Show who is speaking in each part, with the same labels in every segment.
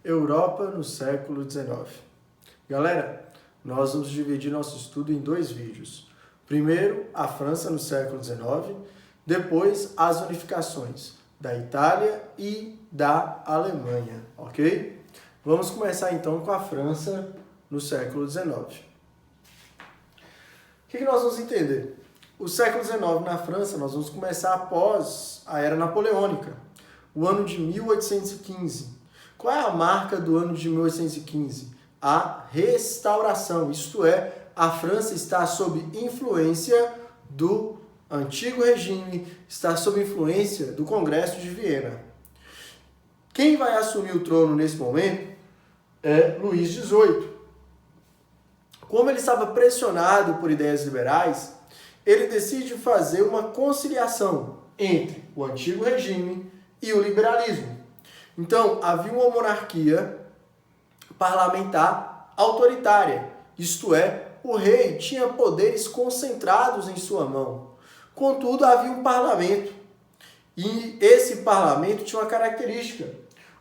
Speaker 1: Europa no século XIX. Galera, nós vamos dividir nosso estudo em dois vídeos. Primeiro, a França no século XIX, depois as unificações da Itália e da Alemanha, ok? Vamos começar então com a França no século XIX. O que nós vamos entender? O século XIX na França, nós vamos começar após a Era Napoleônica, o ano de 1815. Qual é a marca do ano de 1815? A restauração, isto é, a França está sob influência do antigo regime, está sob influência do Congresso de Viena. Quem vai assumir o trono nesse momento é Luís XVIII. Como ele estava pressionado por ideias liberais, ele decide fazer uma conciliação entre o antigo regime e o liberalismo. Então, havia uma monarquia parlamentar autoritária, isto é, o rei tinha poderes concentrados em sua mão. Contudo, havia um parlamento, e esse parlamento tinha uma característica: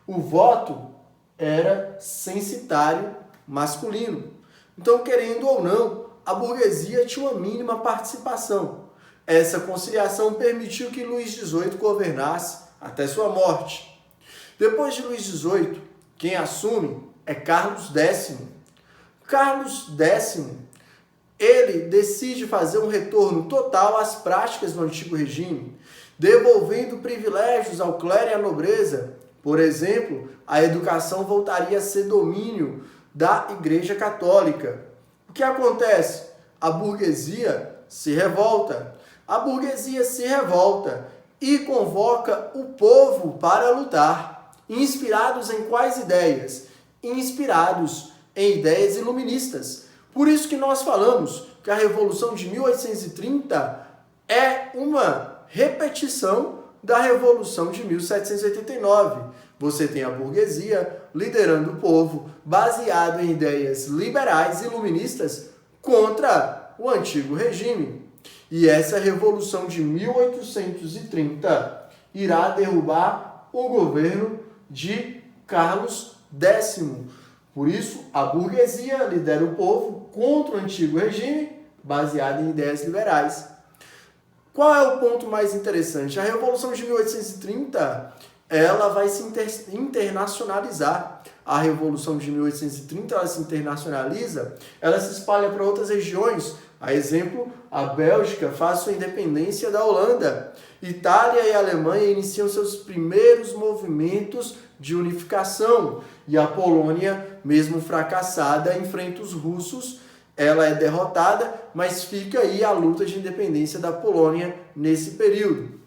Speaker 1: o voto era censitário masculino. Então, querendo ou não, a burguesia tinha uma mínima participação. Essa conciliação permitiu que Luís XVIII governasse até sua morte. Depois de Luís XVIII, quem assume é Carlos X. Carlos X, ele decide fazer um retorno total às práticas do antigo regime, devolvendo privilégios ao clero e à nobreza. Por exemplo, a educação voltaria a ser domínio da Igreja Católica. O que acontece? A burguesia se revolta. A burguesia se revolta e convoca o povo para lutar. Inspirados em quais ideias? Inspirados em ideias iluministas. Por isso que nós falamos que a Revolução de 1830 é uma repetição da Revolução de 1789. Você tem a burguesia liderando o povo, baseado em ideias liberais e iluministas contra o antigo regime. E essa Revolução de 1830 irá derrubar o governo de Carlos X. Por isso, a burguesia lidera o povo contra o antigo regime, baseado em ideias liberais. Qual é o ponto mais interessante? A Revolução de 1830, ela vai se internacionalizar. A Revolução de 1830, ela se internacionaliza, ela se espalha para outras regiões. A exemplo, a Bélgica faz sua independência da Holanda. Itália e Alemanha iniciam seus primeiros movimentos de unificação. E a Polônia, mesmo fracassada, enfrenta os russos. Ela é derrotada, mas fica aí a luta de independência da Polônia nesse período.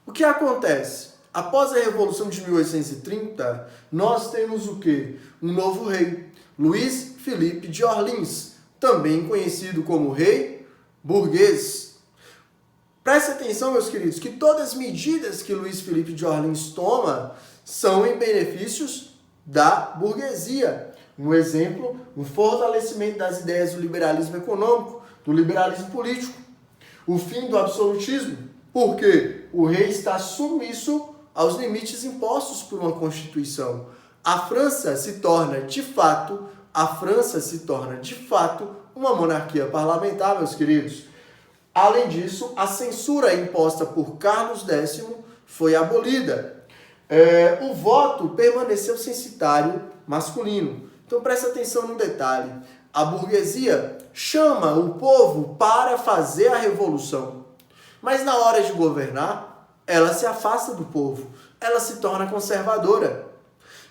Speaker 1: O que acontece? Após a Revolução de 1830, nós temos o quê? Um novo rei, Luís Filipe de Orleans, também conhecido como rei burguês. Preste atenção, meus queridos, que todas as medidas que Luís Filipe de Orleans toma são em benefícios da burguesia. Um exemplo, o fortalecimento das ideias do liberalismo econômico, do liberalismo político, o fim do absolutismo, porque o rei está submisso aos limites impostos por uma Constituição. A França se torna de fato uma monarquia parlamentar, meus queridos. Além disso, a censura imposta por Carlos X foi abolida. O voto permaneceu censitário masculino. Então presta atenção no detalhe. A burguesia chama o povo para fazer a revolução. Mas na hora de governar, ela se afasta do povo. Ela se torna conservadora.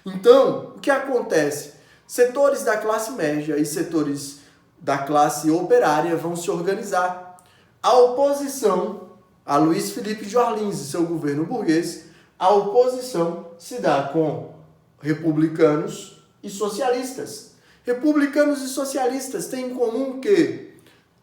Speaker 1: Então, o que acontece? Setores da classe média e setores da classe operária vão se organizar. A oposição a Luís Filipe de Orleans e seu governo burguês, a oposição se dá com republicanos e socialistas. Republicanos e socialistas têm em comum que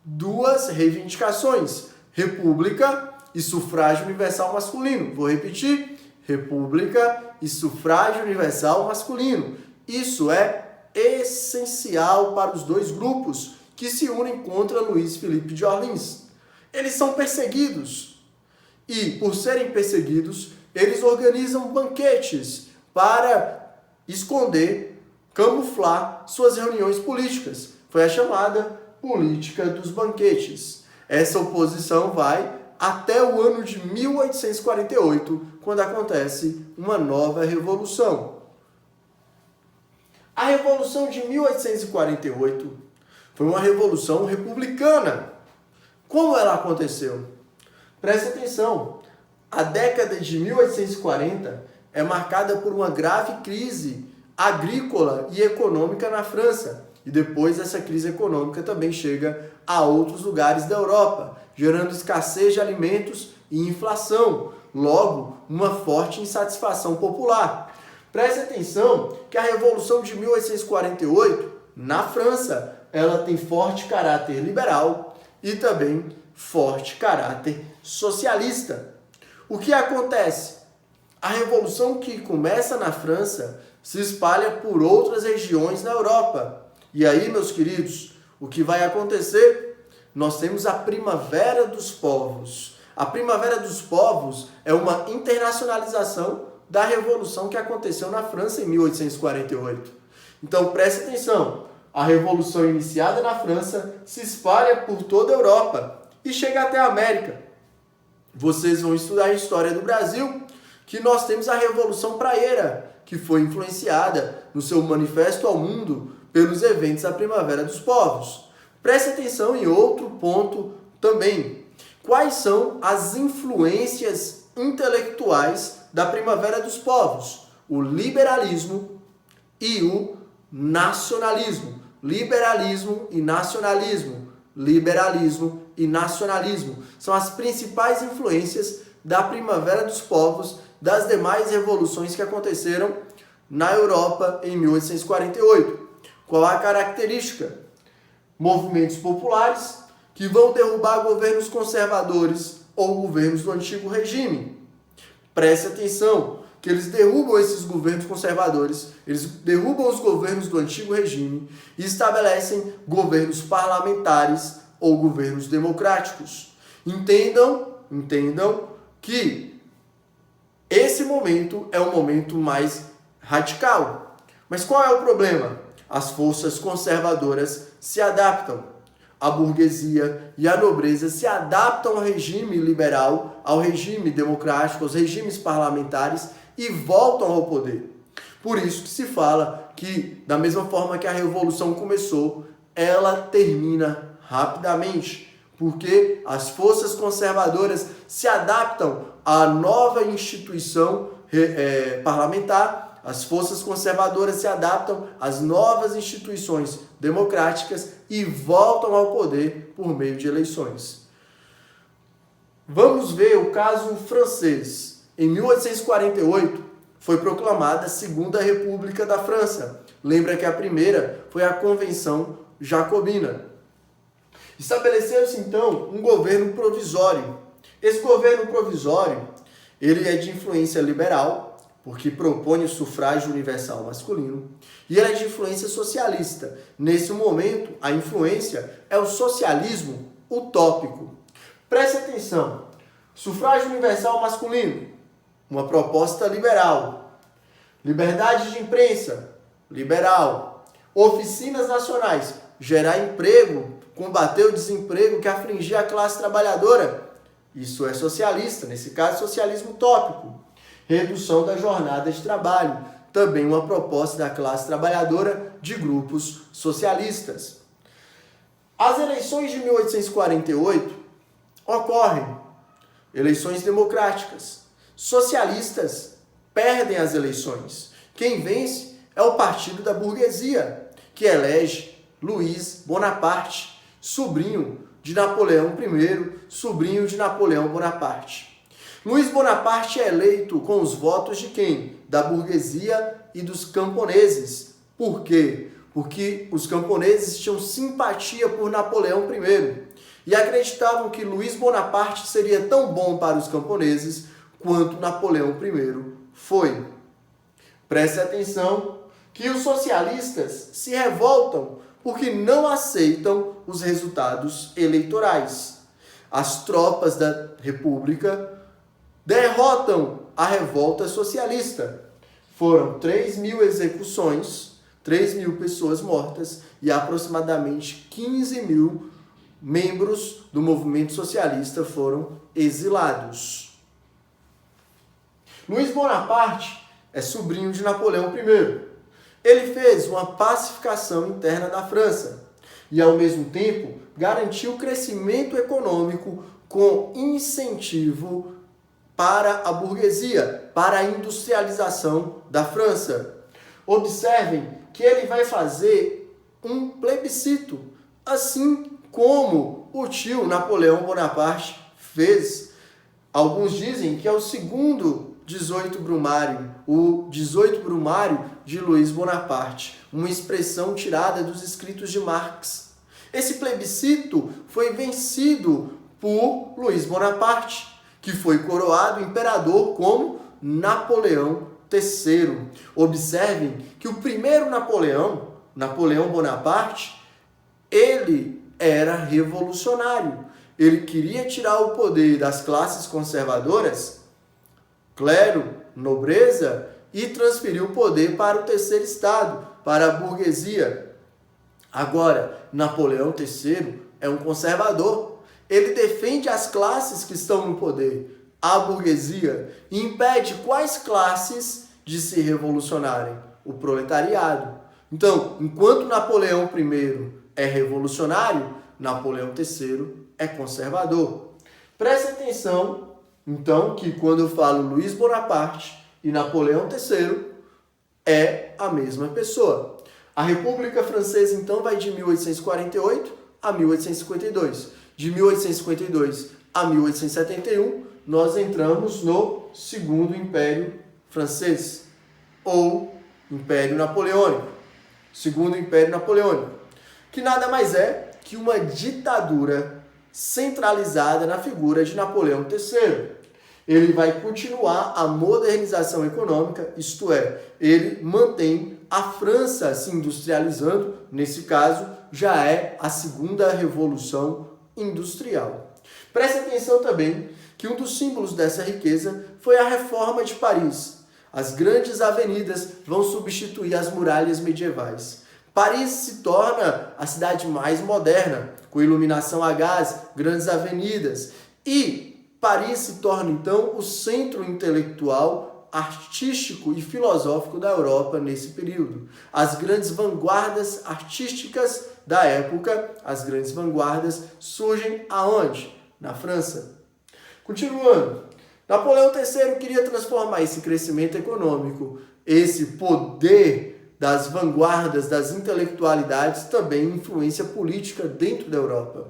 Speaker 1: duas reivindicações: república e sufrágio universal masculino. Vou repetir: república e sufrágio universal masculino. Isso é essencial para os dois grupos que se unem contra Luís Filipe de Orleans. Eles são perseguidos e, por serem perseguidos, eles organizam banquetes para esconder, camuflar suas reuniões políticas. Foi a chamada política dos banquetes. Essa oposição vai até o ano de 1848, quando acontece uma nova revolução. A Revolução de 1848 foi uma revolução republicana. Como ela aconteceu? Preste atenção, a década de 1840 é marcada por uma grave crise agrícola e econômica na França. E depois essa crise econômica também chega a outros lugares da Europa, gerando escassez de alimentos e inflação. Logo, uma forte insatisfação popular. Preste atenção que a Revolução de 1848, na França, ela tem forte caráter liberal e também forte caráter socialista. O que acontece? A revolução que começa na França se espalha por outras regiões na Europa. E aí, meus queridos, o que vai acontecer? Nós temos a Primavera dos Povos. A Primavera dos Povos é uma internacionalização da revolução que aconteceu na França em 1848. Então, preste atenção. A revolução iniciada na França se espalha por toda a Europa e chega até a América. Vocês vão estudar a história do Brasil, que nós temos a Revolução Praieira, que foi influenciada no seu manifesto ao mundo pelos eventos da Primavera dos Povos. Preste atenção em outro ponto também. Quais são as influências intelectuais da Primavera dos Povos? O liberalismo e o nacionalismo. Liberalismo e nacionalismo. Liberalismo e nacionalismo são as principais influências da Primavera dos Povos, das demais revoluções que aconteceram na Europa em 1848. Qual a característica? Movimentos populares que vão derrubar governos conservadores ou governos do antigo regime. Preste atenção que eles derrubam esses governos conservadores, eles derrubam os governos do antigo regime e estabelecem governos parlamentares ou governos democráticos. Entendam que esse momento é um momento mais radical. Mas qual é o problema? As forças conservadoras se adaptam. A burguesia e a nobreza se adaptam ao regime liberal, ao regime democrático, aos regimes parlamentares e voltam ao poder. Por isso que se fala que, da mesma forma que a revolução começou, ela termina rapidamente, porque as forças conservadoras se adaptam à nova instituição parlamentar, as forças conservadoras se adaptam às novas instituições democráticas e voltam ao poder por meio de eleições. Vamos ver o caso francês. Em 1848, foi proclamada a Segunda República da França. Lembra que a primeira foi a Convenção Jacobina. Estabeleceu-se, então, um governo provisório. Esse governo provisório, ele é de influência liberal, porque propõe o sufrágio universal masculino, e ele é de influência socialista. Nesse momento, a influência é o socialismo utópico. Preste atenção. Sufrágio universal masculino, uma proposta liberal. Liberdade de imprensa, liberal. Oficinas nacionais, gerar emprego, combater o desemprego que afligia a classe trabalhadora. Isso é socialista, nesse caso, socialismo utópico. Redução da jornada de trabalho, também uma proposta da classe trabalhadora de grupos socialistas. As eleições de 1848 ocorrem, eleições democráticas. Socialistas perdem as eleições. Quem vence é o partido da burguesia, que elege Luiz Bonaparte, sobrinho de Napoleão I, sobrinho de Napoleão Bonaparte. Luiz Bonaparte é eleito com os votos de quem? Da burguesia e dos camponeses. Por quê? Porque os camponeses tinham simpatia por Napoleão I e acreditavam que Luiz Bonaparte seria tão bom para os camponeses quanto Napoleão I foi. Preste atenção que os socialistas se revoltam porque não aceitam os resultados eleitorais. As tropas da República derrotam a revolta socialista. Foram 3.000 execuções, 3.000 pessoas mortas e aproximadamente 15.000 membros do movimento socialista foram exilados. Luiz Bonaparte é sobrinho de Napoleão I. Ele fez uma pacificação interna da França e, ao mesmo tempo, garantiu crescimento econômico com incentivo para a burguesia, para a industrialização da França. Observem que ele vai fazer um plebiscito, assim como o tio Napoleão Bonaparte fez. Alguns dizem que é o segundo 18 Brumário, o 18 Brumário de Luiz Bonaparte, uma expressão tirada dos escritos de Marx. Esse plebiscito foi vencido por Luiz Bonaparte, que foi coroado imperador como Napoleão III. Observem que o primeiro Napoleão, Napoleão Bonaparte, ele era revolucionário. Ele queria tirar o poder das classes conservadoras, clero, nobreza, e transferir o poder para o terceiro estado, para a burguesia. Agora, Napoleão III é um conservador. Ele defende as classes que estão no poder, a burguesia, e impede quais classes de se revolucionarem? O proletariado. Então, enquanto Napoleão I é revolucionário, Napoleão III é conservador. Preste atenção, então, que quando eu falo Luiz Bonaparte e Napoleão III, é a mesma pessoa. A República Francesa, então, vai de 1848 a 1852. De 1852 a 1871, nós entramos no Segundo Império Francês, ou Império Napoleônico. Segundo Império Napoleônico, que nada mais é que uma ditadura centralizada na figura de Napoleão III. Ele vai continuar a modernização econômica, isto é, ele mantém a França se industrializando, nesse caso, já é a segunda revolução industrial. Preste atenção também que um dos símbolos dessa riqueza foi a Reforma de Paris. As grandes avenidas vão substituir as muralhas medievais. Paris se torna a cidade mais moderna, com iluminação a gás, grandes avenidas. E Paris se torna, então, o centro intelectual, artístico e filosófico da Europa nesse período. As grandes vanguardas artísticas da época, as grandes vanguardas, surgem aonde? Na França. Continuando, Napoleão III queria transformar esse crescimento econômico, esse poder das vanguardas, das intelectualidades, também em influência política dentro da Europa.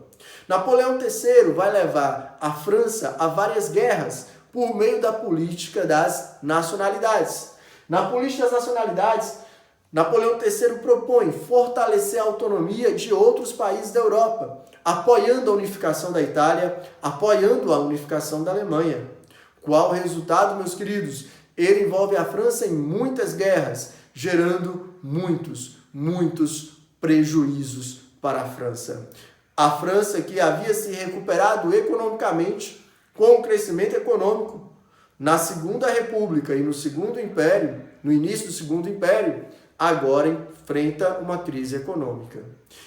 Speaker 1: Napoleão III vai levar a França a várias guerras por meio da política das nacionalidades. Na política das nacionalidades, Napoleão III propõe fortalecer a autonomia de outros países da Europa, apoiando a unificação da Itália, apoiando a unificação da Alemanha. Qual o resultado, meus queridos? Ele envolve a França em muitas guerras, gerando muitos prejuízos para a França. A França, que havia se recuperado economicamente com o crescimento econômico na Segunda República e no Segundo Império, no início do Segundo Império, agora enfrenta uma crise econômica.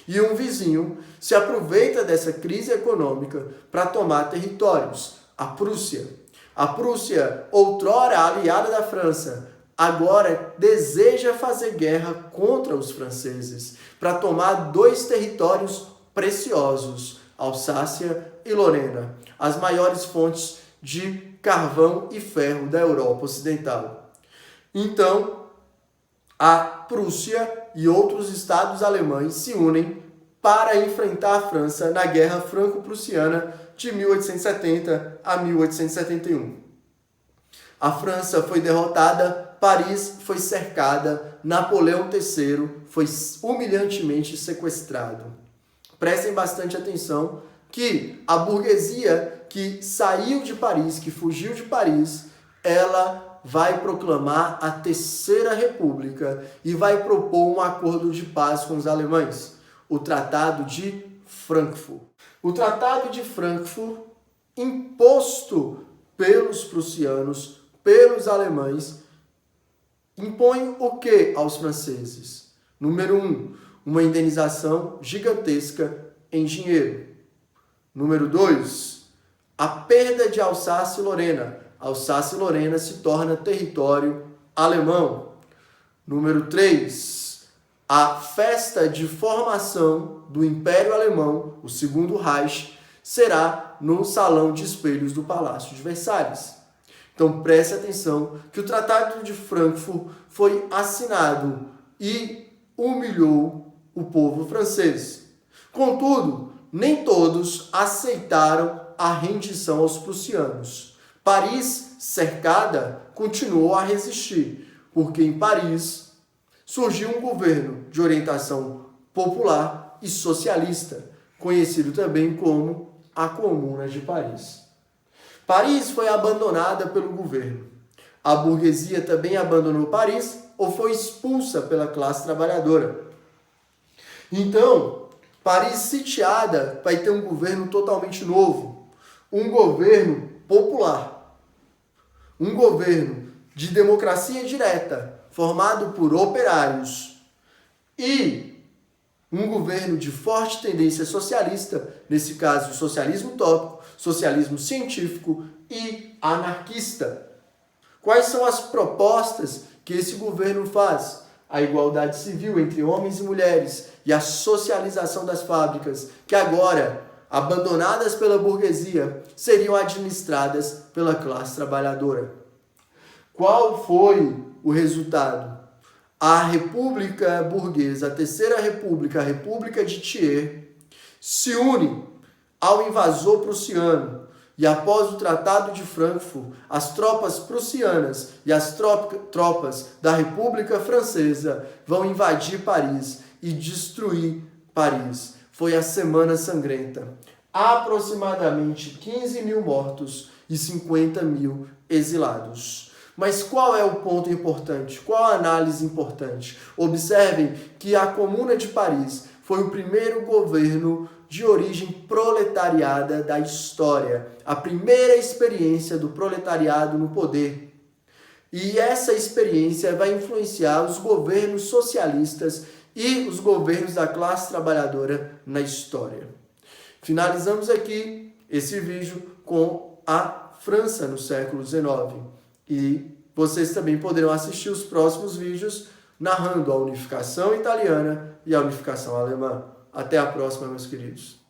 Speaker 1: E um vizinho se aproveita dessa crise econômica para tomar territórios. A Prússia. A Prússia, outrora aliada da França, agora deseja fazer guerra contra os franceses para tomar dois territórios preciosos, Alsácia e Lorena, as maiores fontes de carvão e ferro da Europa Ocidental. Então, a Prússia e outros estados alemães se unem para enfrentar a França na Guerra Franco-Prussiana de 1870 a 1871. A França foi derrotada, Paris foi cercada, Napoleão III foi humilhantemente sequestrado. Prestem bastante atenção que a burguesia que saiu de Paris, que fugiu de Paris, ela vai proclamar a Terceira República e vai propor um acordo de paz com os alemães, o Tratado de Frankfurt. O Tratado de Frankfurt, imposto pelos prussianos, pelos alemães, impõe o que aos franceses? Número 1, uma indenização gigantesca em dinheiro. Número 2, a perda de Alsácia e Lorena. Alsácia e Lorena se torna território alemão. Número 3, a festa de formação do Império Alemão, o Segundo Reich, será no Salão de Espelhos do Palácio de Versalhes. Então preste atenção que o Tratado de Frankfurt foi assinado e humilhou o povo francês. Contudo, nem todos aceitaram a rendição aos prussianos. Paris, cercada, continuou a resistir, porque em Paris surgiu um governo de orientação popular e socialista, conhecido também como a Comuna de Paris. Paris foi abandonada pelo governo. A burguesia também abandonou Paris ou foi expulsa pela classe trabalhadora. Então, Paris sitiada vai ter um governo totalmente novo, um governo popular, um governo de democracia direta, formado por operários e um governo de forte tendência socialista, nesse caso socialismo utópico, socialismo científico e anarquista. Quais são as propostas que esse governo faz? A igualdade civil entre homens e mulheres e a socialização das fábricas, que agora, abandonadas pela burguesia, seriam administradas pela classe trabalhadora. Qual foi o resultado? A República Burguesa, a Terceira República, a República de Thiers, se une ao invasor prussiano e após o Tratado de Frankfurt, as tropas prussianas e as tropas da República Francesa vão invadir Paris e destruir Paris. Foi a Semana Sangrenta. Aproximadamente 15 mil mortos e 50 mil exilados. Mas qual é o ponto importante? Qual a análise importante? Observem que a Comuna de Paris foi o primeiro governo de origem proletariada da história. A primeira experiência do proletariado no poder. E essa experiência vai influenciar os governos socialistas e os governos da classe trabalhadora na história. Finalizamos aqui esse vídeo com a França no século XIX. E vocês também poderão assistir os próximos vídeos narrando a unificação italiana e a unificação alemã. Até a próxima, meus queridos.